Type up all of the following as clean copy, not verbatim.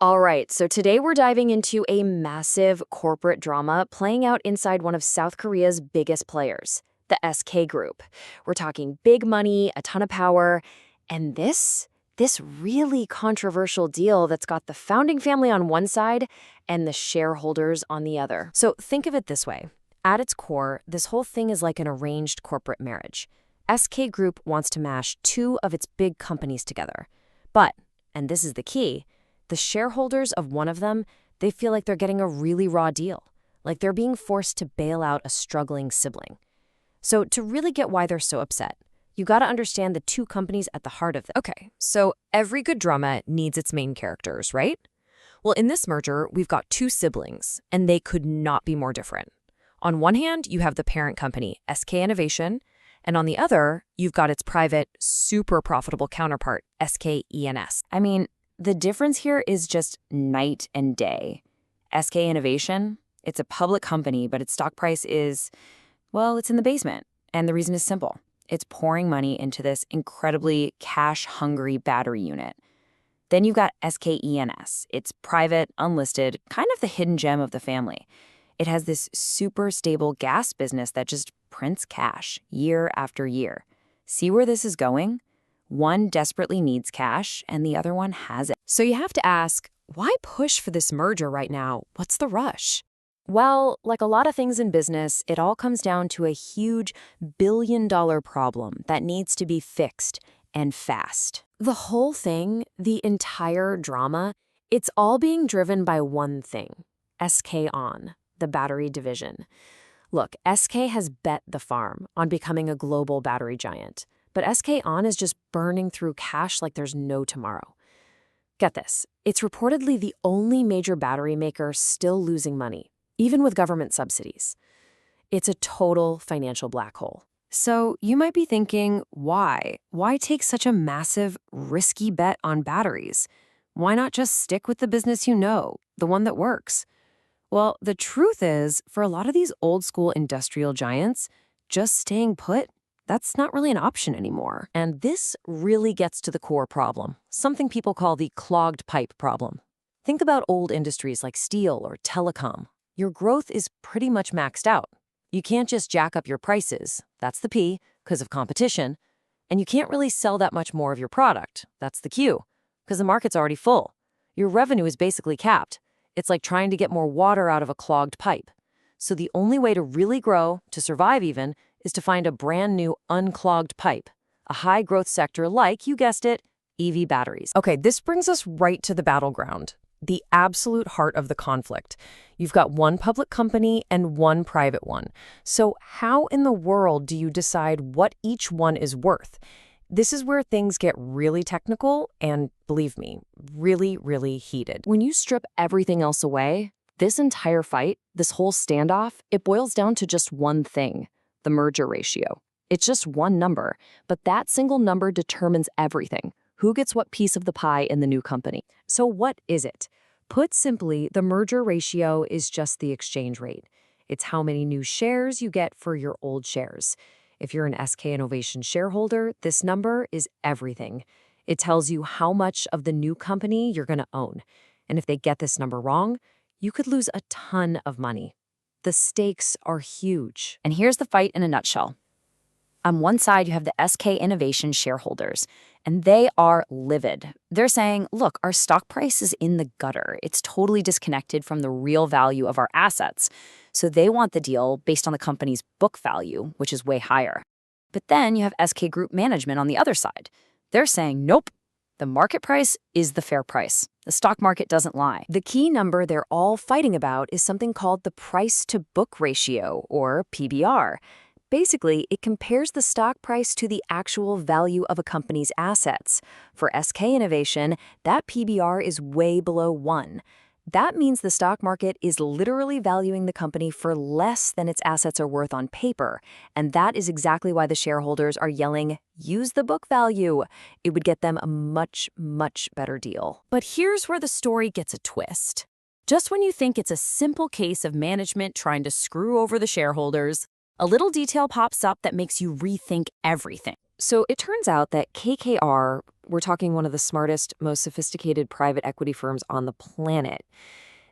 All right, so today we're diving into a massive corporate drama playing out inside one of South Korea's biggest players, the SK Group. We're talking big money, a ton of power, and this really controversial deal that's got the founding family on one side and the shareholders on the other. So think of it this way. At its core, this whole thing is like an arranged corporate marriage. SK Group wants to mash two of its big companies together. But, and this is the key, the shareholders of one of them, they feel like they're getting a really raw deal, like they're being forced to bail out a struggling sibling. So to really get why they're so upset, you got to understand the two companies at the heart of it. Okay, so every good drama needs its main characters, right? Well, in this merger, we've got two siblings, and they could not be more different. On one hand, you have the parent company, SK Innovation, and on the other, you've got its private, super profitable counterpart, SK-ENS. I mean, the difference here is just night and day. SK Innovation, it's a public company, but its stock price is, well, it's in the basement. And the reason is simple. It's pouring money into this incredibly cash-hungry battery unit. Then you've got SK-ENS. It's private, unlisted, kind of the hidden gem of the family. It has this super stable gas business that just prints cash year after year. See where this is going? One desperately needs cash, and the other one has it. So you have to ask, why push for this merger right now? What's the rush? Well, like a lot of things in business, it all comes down to a huge billion-dollar problem that needs to be fixed, and fast. The whole thing, the entire drama, it's all being driven by one thing, SK-On, the battery division. Look, SK has bet the farm on becoming a global battery giant. But SK-On is just burning through cash like there's no tomorrow. Get this, it's reportedly the only major battery maker still losing money, even with government subsidies. It's a total financial black hole. So you might be thinking, why? Why take such a massive, risky bet on batteries? Why not just stick with the business you know, the one that works? Well, the truth is, for a lot of these old-school industrial giants, just staying put, that's not really an option anymore. And this really gets to the core problem, something people call the clogged pipe problem. Think about old industries like steel or telecom. Your growth is pretty much maxed out. You can't just jack up your prices, that's the P, because of competition, and you can't really sell that much more of your product, that's the Q, because the market's already full. Your revenue is basically capped. It's like trying to get more water out of a clogged pipe. So the only way to really grow, to survive even, is to find a brand new unclogged pipe, a high-growth sector like, you guessed it, EV batteries. Okay, this brings us right to the battleground, the absolute heart of the conflict. You've got one public company and one private one. So how in the world do you decide what each one is worth? This is where things get really technical and, believe me, really, really heated. When you strip everything else away, this entire fight, this whole standoff, it boils down to just one thing. The merger ratio. It's just one number, but that single number determines everything. Who gets what piece of the pie in the new company? So what is it? Put simply, the merger ratio is just the exchange rate. It's how many new shares you get for your old shares. If you're an SK Innovation shareholder, this number is everything. It tells you how much of the new company you're going to own. And if they get this number wrong, you could lose a ton of money. The stakes are huge. And here's the fight in a nutshell. On one side, you have the SK Innovation shareholders, and they are livid. They're saying, look, our stock price is in the gutter. It's totally disconnected from the real value of our assets. So they want the deal based on the company's book value, which is way higher. But then you have SK Group management on the other side. They're saying, nope, the market price is the fair price. The stock market doesn't lie. The key number they're all fighting about is something called the price-to-book ratio, or PBR. Basically, it compares the stock price to the actual value of a company's assets. For SK Innovation, that PBR is way below 1. That means the stock market is literally valuing the company for less than its assets are worth on paper. And that is exactly why the shareholders are yelling, use the book value. It would get them a much, much better deal. But here's where the story gets a twist. Just when you think it's a simple case of management trying to screw over the shareholders, a little detail pops up that makes you rethink everything. So it turns out that KKR, We're talking one of the smartest, most sophisticated private equity firms on the planet.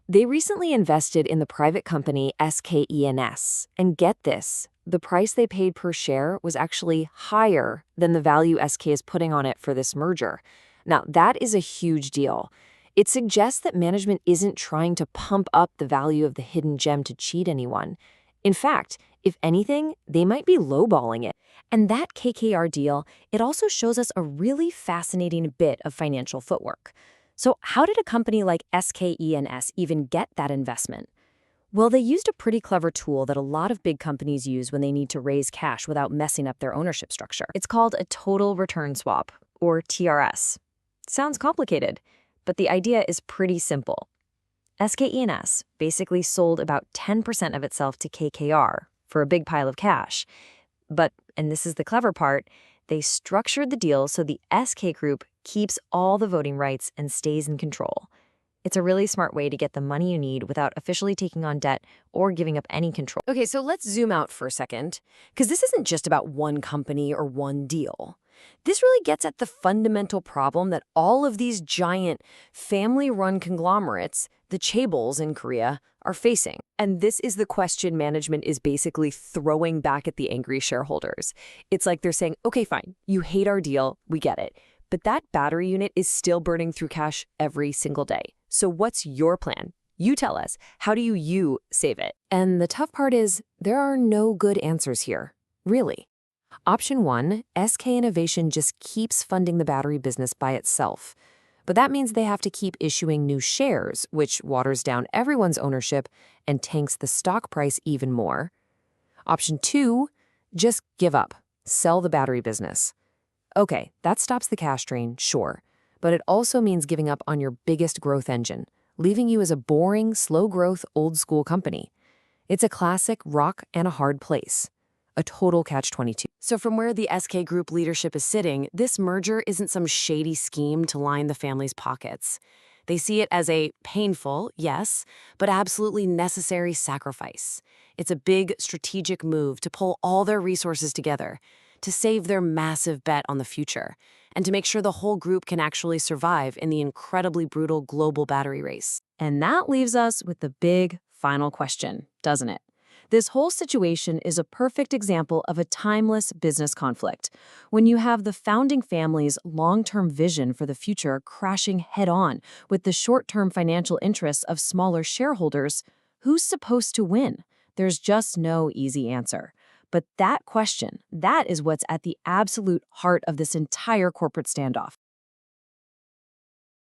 They recently invested in the private company SKENS. And get this, the price they paid per share was actually higher than the value SK is putting on it for this merger. Now, that is a huge deal. It suggests that management isn't trying to pump up the value of the hidden gem to cheat anyone. In fact, if anything, they might be lowballing it. And that KKR deal, it also shows us a really fascinating bit of financial footwork. So how did a company like SKENS even get that investment? Well, they used a pretty clever tool that a lot of big companies use when they need to raise cash without messing up their ownership structure. It's called a total return swap, or TRS. Sounds complicated, but the idea is pretty simple. SKENS basically sold about 10% of itself to KKR for a big pile of cash. But, and this is the clever part, they structured the deal so the SK Group keeps all the voting rights and stays in control. It's a really smart way to get the money you need without officially taking on debt or giving up any control. Okay, so let's zoom out for a second, because this isn't just about one company or one deal. This really gets at the fundamental problem that all of these giant family-run conglomerates, the chaebols in Korea, are facing. And this is the question management is basically throwing back at the angry shareholders. It's like they're saying, okay, fine, you hate our deal, we get it. But that battery unit is still burning through cash every single day. So what's your plan? You tell us. How do you save it? And the tough part is there are no good answers here, really. Option 1, SK Innovation just keeps funding the battery business by itself. But that means they have to keep issuing new shares, which waters down everyone's ownership and tanks the stock price even more. Option 2, just give up. Sell the battery business. Okay, that stops the cash drain, sure. But it also means giving up on your biggest growth engine, leaving you as a boring, slow-growth, old-school company. It's a classic rock and a hard place. A total catch-22. So from where the SK Group leadership is sitting, this merger isn't some shady scheme to line the family's pockets. They see it as a painful, yes, but absolutely necessary sacrifice. It's a big strategic move to pull all their resources together, to save their massive bet on the future, and to make sure the whole group can actually survive in the incredibly brutal global battery race. And that leaves us with the big final question, doesn't it? This whole situation is a perfect example of a timeless business conflict. When you have the founding family's long-term vision for the future crashing head-on with the short-term financial interests of smaller shareholders, who's supposed to win? There's just no easy answer. But that question, that is what's at the absolute heart of this entire corporate standoff.